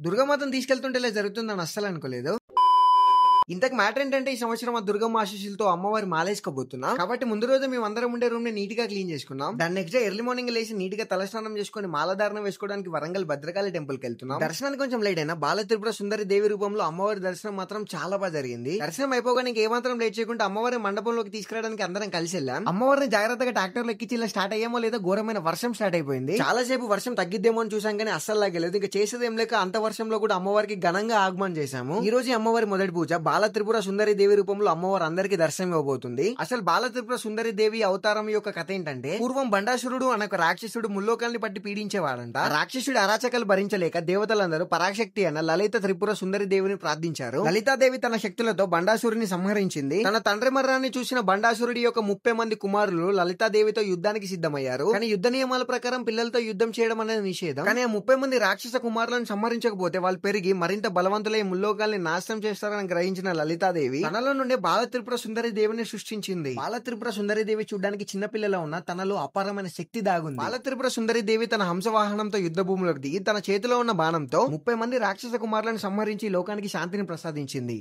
దుర్గామాతను తీసుకెళ్తుంటే ఇలా జరుగుతుందని అస్సలు అనుకోలేదు. ఇంతకు మ్యాటర్ ఏంటంటే ఈ సంవత్సరం ఆ దుర్గమ్మ ఆశీస్సులతో అమ్మవారి మాలేసుకోబోతున్నా. కాబట్టి ముందు రోజు మేము అందరం ఉండే రూమ్ ని నీట్ గా క్లీన్ చేసుకున్నాం. దాని నెక్స్ట్ డే ఎర్లీ మార్నింగ్ లేసి నీట్ గా తలస్నానం చేసుకుని మాలధారణ వేసుకోవడానికి వరంగల్ భద్రకాళి టెంపుల్ కి వెళ్తున్నాం. దర్శనానికి కొంచెం లేట్ అయినా బాల త్రిపుర సుందరి దేవి రూపంలో అమ్మవారి దర్శనం మాత్రం చాలా బాగా జరిగింది. దర్శనం అయిపోగానే ఏమాత్రం లేట్ చేయకుండా అమ్మవారి మండపంలోకి తీసుకురావడానికి అందరం కలిసి వెళ్ళాం. అమ్మవారిని జాగ్రత్తగా ట్రాక్టర్ లో ఎక్కించి ఇలా స్టార్ట్ అయ్యామో లేదా ఘోరమైన వర్షం స్టార్ట్ అయిపోయింది. చాలా సేపు వర్షం తగ్గిద్దేమో అని చూసాం కానీ అస్సలు లాగలేదు. ఇంకా చేసేది ఏం లేక అంత వర్షంలో కూడా అమ్మవారికి ఘనంగా ఆగమనం చేశాము. ఈ రోజు అమ్మవారి మొదటి పూజ. బాల త్రిపుర సుందరి దేవి రూపంలో అమ్మవారు అందరికి దర్శనం ఇవ్వబోతుంది. అసలు బాల త్రిపుర సుందరి దేవి అవతారం యొక్క కథ ఏంటంటే, పూర్వం బండాసురుడు అనే ఒక రాక్షసుడు ముల్లోకాల్ని పట్టి పీడించేవాడంట. రాక్షసుడి అరాచకాలు భరించలేక దేవతలందరూ పరాశక్తి అన్న లలిత త్రిపుర సుందరి దేవిని ప్రార్థించారు. లలితాదేవి తన శక్తులతో బండాసురుని సంహరించింది. తన తండ్రి మరణాన్ని చూసిన బండాసురుడి యొక్క 30 మంది కుమారులు లలితాదేవితో యుద్ధానికి సిద్ధమయ్యారు. కానీ యుద్ధ నియమాల ప్రకారం పిల్లలతో యుద్ధం చేయడం అనేది నిషేధం. కానీ ఆ 30 మంది రాక్షస కుమారులను సంహరించకపోతే వాళ్ళు పెరిగి మరింత బలవంతులై ముల్లోకాల్ని నాశనం చేస్తారని గ్రహించిన లలితాదేవి తనలో నుండి బాల త్రిపుర సుందరి దేవిని సృష్టించింది. బాల త్రిపుర సుందరి దేవి చూడడానికి చిన్నపిల్లలా ఉన్న తనలో అపారమైన శక్తి దాగుంది. బాల త్రిపుర సుందరి దేవి తన హంసవాహనంతో యుద్ధ భూమిలోకి దిగి తన చేతిలో ఉన్న బాణంతో 30 మంది రాక్షస కుమారులను సంహరించి లోకానికి శాంతిని ప్రసాదించింది.